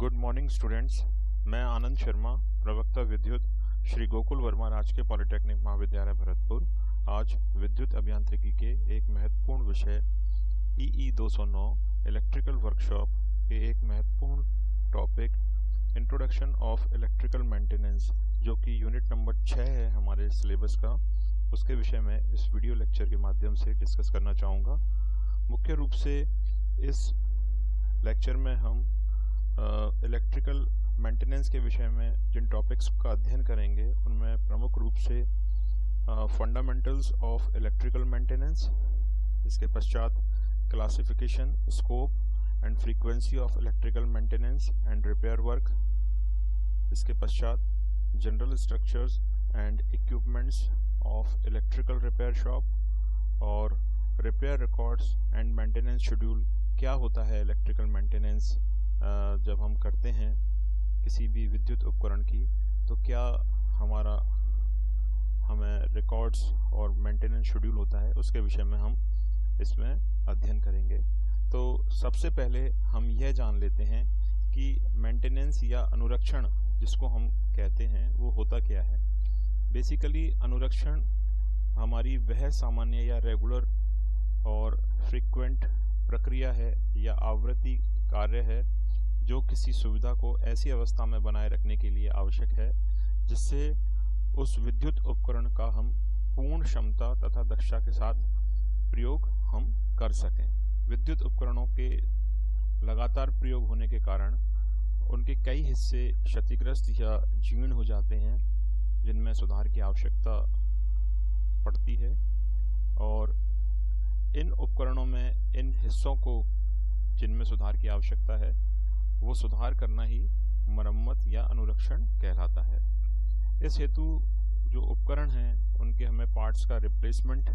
Good morning students. मैं आनंद शर्मा, प्रवक्ता विद्युत, श्री गोकुल वर्मा राजकीय पॉलिटेक्निक महाविद्यालय भरतपुर। आज विद्युत अभियांत्रिकी के एक महत्वपूर्ण विषय EE 209 इलेक्ट्रिकल वर्कशॉप के एक महत्वपूर्ण topic introduction of electrical maintenance, जो कि यूनिट नंबर 6 है हमारे सिलेबस का, उसके विषय में इस वीडियो लेक्चर के माध्यम से डिस्कस करना चाहूँगा। मुख्य रूप से इस लेक्चर में हम इलेक्ट्रिकल मेंटेनेंस के विषय में जिन टॉपिक्स का अध्ययन करेंगे उनमें प्रमुख रूप से फंडामेंटल्स ऑफ इलेक्ट्रिकल मेंटेनेंस, इसके पश्चात classification, scope and frequency of electrical maintenance and repair work, इसके पश्चात general structures and equipments of electrical repair shop और repair records and maintenance schedule. क्या होता है इलेक्ट्रिकल मेंटेनेंस जब हम करते हैं किसी भी विद्युत उपकरण की, तो क्या हमें रिकॉर्ड्स और मेंटेनेंस शेड्यूल होता है, उसके विषय में हम इसमें अध्ययन करेंगे। तो सबसे पहले हम यह जान लेते हैं कि मेंटेनेंस या अनुरक्षण जिसको हम कहते हैं वो होता क्या है। बेसिकली अनुरक्षण हमारी वह सामान्य या रेगुलर और फ्रीक्वेंट प्रक्रिया है या आवृत्ति कार्य है जो किसी सुविधा को ऐसी अवस्था में बनाए रखने के लिए आवश्यक है जिससे उस विद्युत उपकरण का हम पूर्ण क्षमता तथा दक्षता के साथ प्रयोग हम कर सकें। विद्युत उपकरणों के लगातार प्रयोग होने के कारण उनके कई हिस्से क्षतिग्रस्त या जीर्ण हो जाते हैं, जिनमें सुधार की आवश्यकता पड़ती है, और इन उपकरणों में इन हिस्सों को जिनमें सुधार की आवश्यकता है वो सुधार करना ही मरम्मत या अनुरक्षण कहलाता है। इस हेतु जो उपकरण हैं उनके हमें पार्ट्स का रिप्लेसमेंट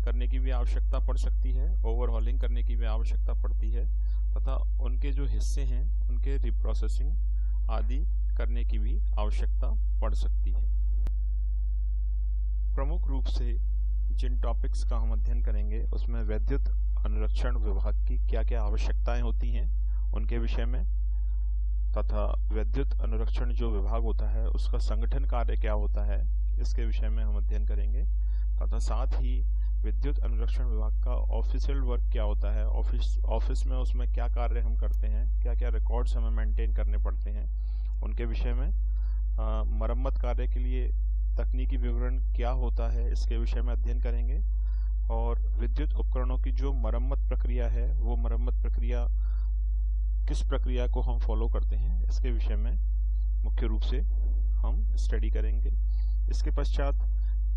करने की भी आवश्यकता पड़ सकती है, ओवरहॉलिंग करने की भी आवश्यकता पड़ती है, तथा उनके जो हिस्से हैं उनके रिप्रोसेसिंग आदि करने की भी आवश्यकता पड़ सकती है। प्रमुख रूप से जिन टॉपिक्स का हम अध्ययन करेंगे उसमें विद्युत अनुरक्षण विभाग की क्या क्या आवश्यकताएं होती हैं उनके विषय में, तथा विद्युत अनुरक्षण जो विभाग होता है उसका संगठन कार्य क्या होता है इसके विषय में हम अध्ययन करेंगे, तथा साथ ही विद्युत अनुरक्षण विभाग का ऑफिशियल वर्क क्या होता है, ऑफिस में उसमें क्या कार्य हम करते हैं, क्या क्या रिकॉर्ड्स हमें मेंटेन करने पड़ते हैं उनके विषय में, मरम्मत कार्य के लिए तकनीकी विवरण क्या होता है इसके विषय में अध्ययन करेंगे, और विद्युत उपकरणों की जो मरम्मत प्रक्रिया है वो मरम्मत प्रक्रिया किस प्रक्रिया को हम फॉलो करते हैं इसके विषय में मुख्य रूप से हम स्टडी करेंगे। इसके पश्चात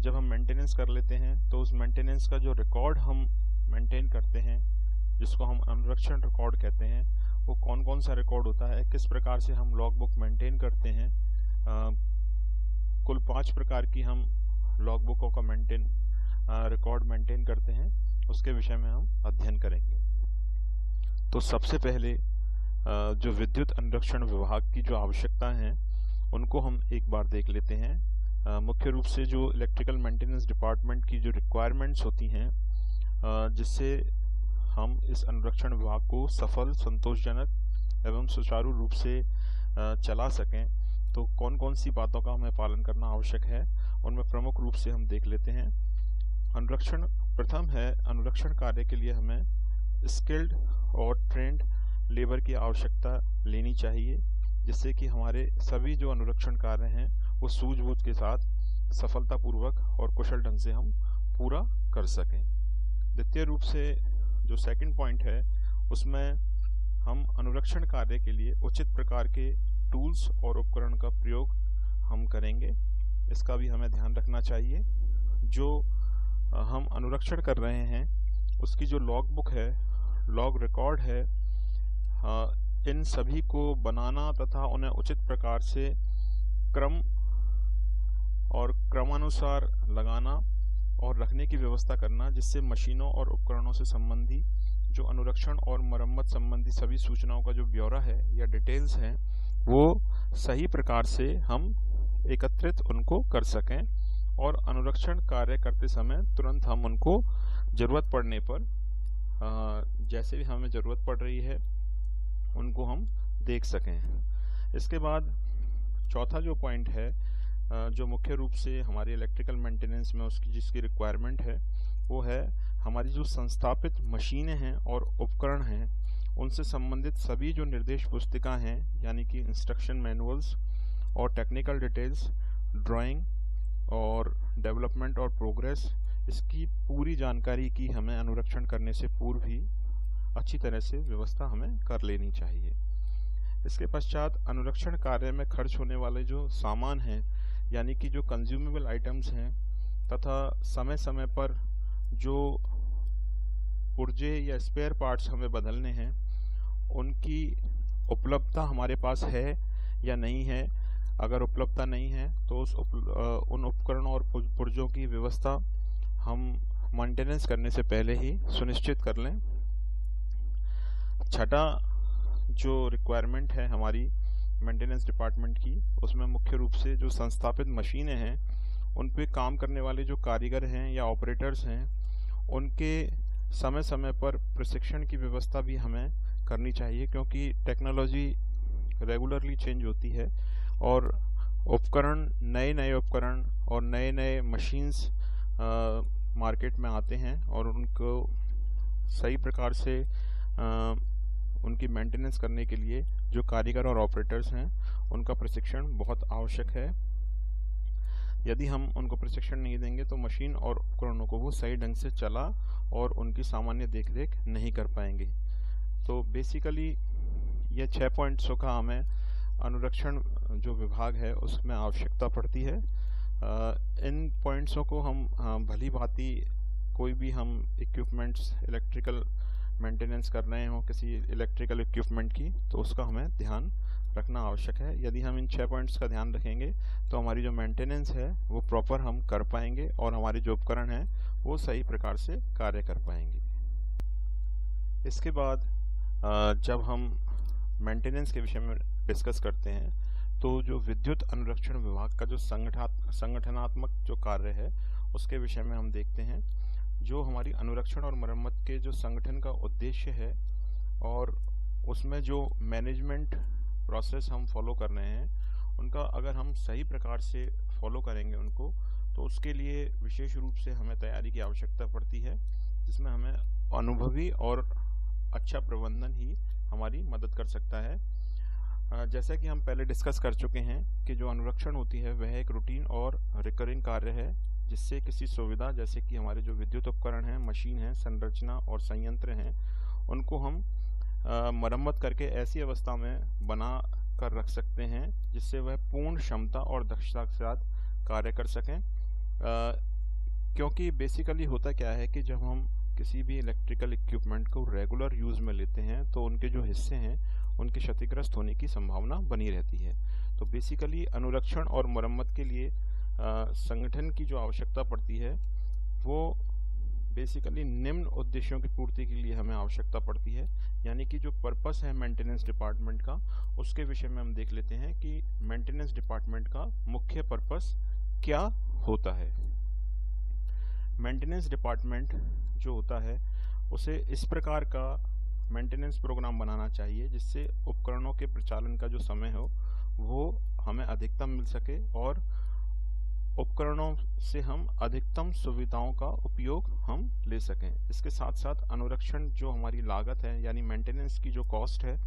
जब हम मेंटेनेंस कर लेते हैं तो उस मेंटेनेंस का जो रिकॉर्ड हम मेंटेन करते हैं जिसको हम अनुरक्षण रिकॉर्ड कहते हैं, वो कौन कौन सा रिकॉर्ड होता है, किस प्रकार से हम लॉग बुक मेंटेन करते हैं। कुल 5 प्रकार की हम लॉग बुकों का रिकॉर्ड मेंटेन करते हैं, उसके विषय में हम अध्ययन करेंगे। तो सबसे पहले जो विद्युत अनुरक्षण विभाग की जो आवश्यकताएं हैं उनको हम एक बार देख लेते हैं। मुख्य रूप से जो इलेक्ट्रिकल मेंटेनेंस डिपार्टमेंट की जो रिक्वायरमेंट्स होती हैं जिससे हम इस अनुरक्षण विभाग को सफल, संतोषजनक एवं सुचारू रूप से चला सकें, तो कौन कौन सी बातों का हमें पालन करना आवश्यक है उनमें प्रमुख रूप से हम देख लेते हैं। अनुरक्षण प्रथम है, अनुरक्षण कार्य के लिए हमें स्किल्ड और ट्रेंड लेबर की आवश्यकता लेनी चाहिए, जिससे कि हमारे सभी जो अनुरक्षण कार्य हैं वो सूझबूझ के साथ सफलतापूर्वक और कुशल ढंग से हम पूरा कर सकें। द्वितीय रूप से जो सेकंड पॉइंट है उसमें हम अनुरक्षण कार्य के लिए उचित प्रकार के टूल्स और उपकरण का प्रयोग हम करेंगे, इसका भी हमें ध्यान रखना चाहिए। जो हम अनुरक्षण कर रहे हैं उसकी जो लॉग बुक है, लॉग रिकॉर्ड है, इन सभी को बनाना तथा उन्हें उचित प्रकार से क्रम और क्रमानुसार लगाना और रखने की व्यवस्था करना, जिससे मशीनों और उपकरणों से संबंधी जो अनुरक्षण और मरम्मत संबंधी सभी सूचनाओं का जो ब्यौरा है या डिटेल्स हैं वो सही प्रकार से हम एकत्रित उनको कर सकें, और अनुरक्षण कार्य करते समय तुरंत हम उनको जरूरत पड़ने पर जैसे भी हमें जरूरत पड़ रही है उनको हम देख सकें। इसके बाद चौथा जो पॉइंट है जो मुख्य रूप से हमारी इलेक्ट्रिकल मेंटेनेंस में उसकी जिसकी रिक्वायरमेंट है वो है हमारी जो संस्थापित मशीनें हैं और उपकरण हैं उनसे संबंधित सभी जो निर्देश पुस्तिका हैं यानी कि इंस्ट्रक्शन मैनुअल्स और टेक्निकल डिटेल्स, ड्राइंग और डेवलपमेंट और प्रोग्रेस, इसकी पूरी जानकारी की हमें अनुरक्षण करने से पूर्व ही अच्छी तरह से व्यवस्था हमें कर लेनी चाहिए। इसके पश्चात अनुरक्षण कार्य में खर्च होने वाले जो सामान हैं यानी कि जो कंज्यूमेबल आइटम्स हैं तथा समय समय पर जो पुर्जे या स्पेयर पार्ट्स हमें बदलने हैं उनकी उपलब्धता हमारे पास है या नहीं है। अगर उपलब्धता नहीं है तो उन उपकरणों और पुर्जों की व्यवस्था हम मेंटेनेंस करने से पहले ही सुनिश्चित कर लें। छठा जो रिक्वायरमेंट है हमारी मेंटेनेंस डिपार्टमेंट की उसमें मुख्य रूप से जो संस्थापित मशीनें हैं उन पे काम करने वाले जो कारीगर हैं या ऑपरेटर्स हैं उनके समय समय पर प्रशिक्षण की व्यवस्था भी हमें करनी चाहिए, क्योंकि टेक्नोलॉजी रेगुलरली चेंज होती है और नए उपकरण और नए मशीन्स मार्केट में आते हैं और उनको सही प्रकार से उनकी मेंटेनेंस करने के लिए जो कारीगर और ऑपरेटर्स हैं उनका प्रशिक्षण बहुत आवश्यक है। यदि हम उनको प्रशिक्षण नहीं देंगे तो मशीन और उपकरणों को वो सही ढंग से चला और उनकी सामान्य देखरेख नहीं कर पाएंगे। तो बेसिकली ये 6 पॉइंट्सों का हमें अनुरक्षण जो विभाग है उसमें आवश्यकता पड़ती है। इन पॉइंट्सों को हम भली भांति कोई भी हम इक्विपमेंट्स इलेक्ट्रिकल मेंटेनेंस कर रहे हो किसी इलेक्ट्रिकल इक्विपमेंट की तो उसका हमें ध्यान रखना आवश्यक है। यदि हम इन 6 पॉइंट्स का ध्यान रखेंगे तो हमारी जो मेंटेनेंस है वो प्रॉपर हम कर पाएंगे और हमारे जो उपकरण हैं वो सही प्रकार से कार्य कर पाएंगे। इसके बाद जब हम मेंटेनेंस के विषय में डिस्कस करते हैं तो जो विद्युत अनुरक्षण विभाग का जो संगठनात्मक जो कार्य है उसके विषय में हम देखते हैं। जो हमारी अनुरक्षण और मरम्मत के जो संगठन का उद्देश्य है और उसमें जो मैनेजमेंट प्रोसेस हम फॉलो कर रहे हैं उनका अगर हम सही प्रकार से फॉलो करेंगे उनको तो उसके लिए विशेष रूप से हमें तैयारी की आवश्यकता पड़ती है, जिसमें हमें अनुभवी और अच्छा प्रबंधन ही हमारी मदद कर सकता है। जैसा कि हम पहले डिस्कस कर चुके हैं कि जो अनुरक्षण होती है वह एक रूटीन और रिकरिंग कार्य है जिससे किसी सुविधा जैसे कि हमारे जो विद्युत उपकरण हैं, मशीन हैं, संरचना और संयंत्र हैं उनको हम मरम्मत करके ऐसी अवस्था में बना कर रख सकते हैं जिससे वह पूर्ण क्षमता और दक्षता के साथ कार्य कर सकें। क्योंकि बेसिकली होता क्या है कि जब हम किसी भी इलेक्ट्रिकल इक्विपमेंट को रेगुलर यूज़ में लेते हैं तो उनके जो हिस्से हैं उनके क्षतिग्रस्त होने की संभावना बनी रहती है। तो बेसिकली अनुरक्षण और मरम्मत के लिए संगठन की जो आवश्यकता पड़ती है वो बेसिकली निम्न उद्देश्यों की पूर्ति के लिए हमें आवश्यकता पड़ती है। यानी कि जो पर्पस है मेंटेनेंस डिपार्टमेंट का उसके विषय में हम देख लेते हैं कि मेंटेनेंस डिपार्टमेंट का मुख्य पर्पस क्या होता है। मेंटेनेंस डिपार्टमेंट जो होता है उसे इस प्रकार का मेंटेनेंस प्रोग्राम बनाना चाहिए जिससे उपकरणों के प्रचालन का जो समय हो वो हमें अधिकतम मिल सके और उपकरणों से हम अधिकतम सुविधाओं का उपयोग हम ले सकें। इसके साथ साथ अनुरक्षण जो हमारी लागत है यानी मेंटेनेंस की जो कॉस्ट है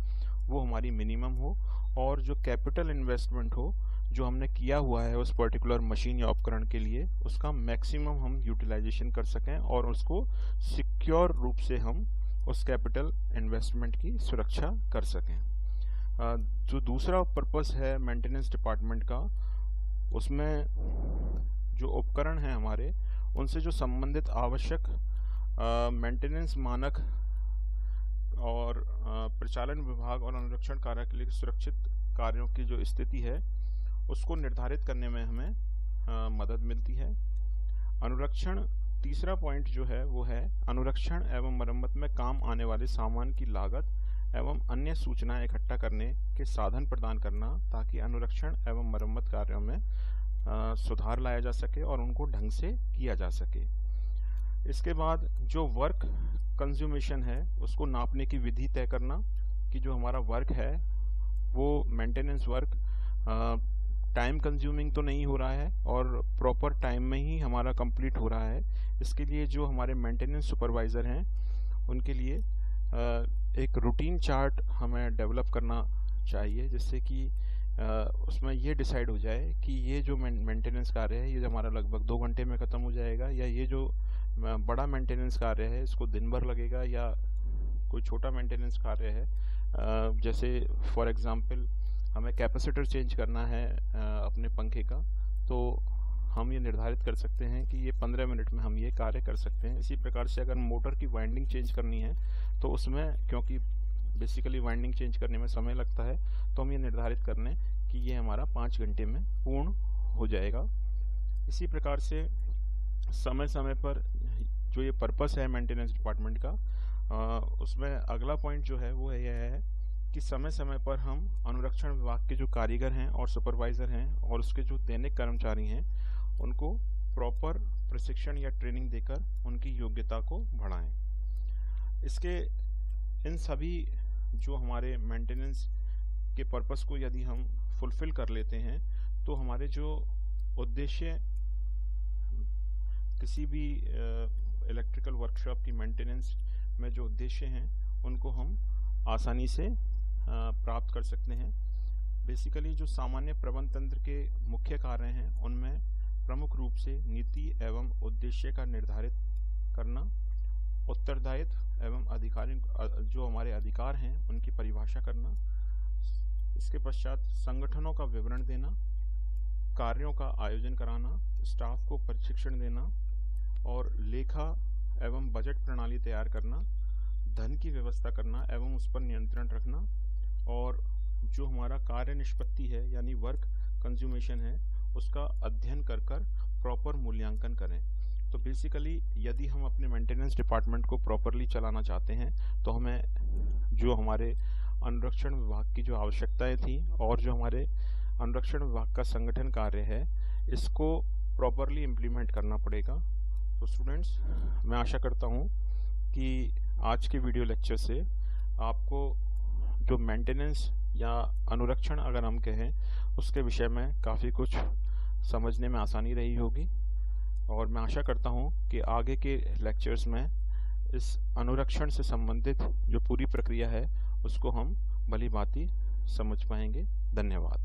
वो हमारी मिनिमम हो और जो कैपिटल इन्वेस्टमेंट हो जो हमने किया हुआ है उस पर्टिकुलर मशीन या उपकरण के लिए उसका मैक्सिमम हम यूटिलाइजेशन कर सकें और उसको सिक्योर रूप से हम उस कैपिटल इन्वेस्टमेंट की सुरक्षा कर सकें। जो दूसरा पर्पस है मेंटेनेंस डिपार्टमेंट का उसमें जो उपकरण हैं हमारे उनसे जो संबंधित आवश्यक मेंटेनेंस मानक और प्रचालन विभाग और अनुरक्षण कार्य के लिए सुरक्षित कार्यों की जो स्थिति है उसको निर्धारित करने में हमें मदद मिलती है। अनुरक्षण तीसरा पॉइंट जो है वो है अनुरक्षण एवं मरम्मत में काम आने वाले सामान की लागत एवं अन्य सूचनाएं इकट्ठा करने के साधन प्रदान करना ताकि अनुरक्षण एवं मरम्मत कार्यों में सुधार लाया जा सके और उनको ढंग से किया जा सके। इसके बाद जो वर्क कंज्यूमेशन है उसको नापने की विधि तय करना कि जो हमारा वर्क है वो मेंटेनेंस वर्क टाइम कंज्यूमिंग तो नहीं हो रहा है और प्रॉपर टाइम में ही हमारा कंप्लीट हो रहा है। इसके लिए जो हमारे मेंटेनेंस सुपरवाइज़र हैं उनके लिए एक रूटीन चार्ट हमें डेवलप करना चाहिए, जिससे कि उसमें ये डिसाइड हो जाए कि ये जो मेंटेनेंस कार्य है ये हमारा लगभग 2 घंटे में ख़त्म हो जाएगा, या ये जो बड़ा मेंटेनेंस कार्य है इसको दिन भर लगेगा, या कोई छोटा मेंटेनेंस कार्य है जैसे फॉर एग्ज़ाम्पल हमें कैपेसिटर चेंज करना है अपने पंखे का, तो हम ये निर्धारित कर सकते हैं कि ये 15 मिनट में हम ये कार्य कर सकते हैं। इसी प्रकार से अगर मोटर की वाइंडिंग चेंज करनी है तो उसमें, क्योंकि बेसिकली वाइंडिंग चेंज करने में समय लगता है, तो हम ये निर्धारित कर लें कि ये हमारा 5 घंटे में पूर्ण हो जाएगा। इसी प्रकार से समय समय पर जो ये पर्पस है मेंटेनेंस डिपार्टमेंट का, उसमें अगला पॉइंट जो है वो यह है कि समय समय पर हम अनुरक्षण विभाग के जो कारीगर हैं और सुपरवाइज़र हैं और उसके जो दैनिक कर्मचारी हैं उनको प्रॉपर प्रशिक्षण या ट्रेनिंग देकर उनकी योग्यता को बढ़ाएं। इसके इन सभी जो हमारे मेंटेनेंस के पर्पस को यदि हम फुलफिल कर लेते हैं तो हमारे जो उद्देश्य किसी भी इलेक्ट्रिकल वर्कशॉप की मेंटेनेंस में जो उद्देश्य हैं उनको हम आसानी से प्राप्त कर सकते हैं। बेसिकली जो सामान्य प्रबंध तंत्र के मुख्य कार्य हैं उनमें प्रमुख रूप से नीति एवं उद्देश्य का निर्धारित करना, उत्तरदायित्व एवं अधिकारी जो हमारे अधिकार हैं उनकी परिभाषा करना, इसके पश्चात संगठनों का विवरण देना, कार्यों का आयोजन कराना, स्टाफ को प्रशिक्षण देना और लेखा एवं बजट प्रणाली तैयार करना, धन की व्यवस्था करना एवं उस पर नियंत्रण रखना, और जो हमारा कार्य निष्पत्ति है यानी वर्क कंज्यूमेशन है उसका अध्ययन कर प्रॉपर मूल्यांकन करें। तो बेसिकली यदि हम अपने मेंटेनेंस डिपार्टमेंट को प्रॉपरली चलाना चाहते हैं तो हमें जो हमारे अनुरक्षण विभाग की जो आवश्यकताएं थी और जो हमारे अनुरक्षण विभाग का संगठन कार्य है इसको प्रॉपरली इम्प्लीमेंट करना पड़ेगा। तो स्टूडेंट्स, मैं आशा करता हूँ कि आज के वीडियो लेक्चर से आपको जो मेंटेनेंस या अनुरक्षण अगर हम कहें उसके विषय में काफ़ी कुछ समझने में आसानी रही होगी, और मैं आशा करता हूँ कि आगे के लेक्चर्स में इस अनुरक्षण से संबंधित जो पूरी प्रक्रिया है उसको हम भली भांति समझ पाएंगे। धन्यवाद।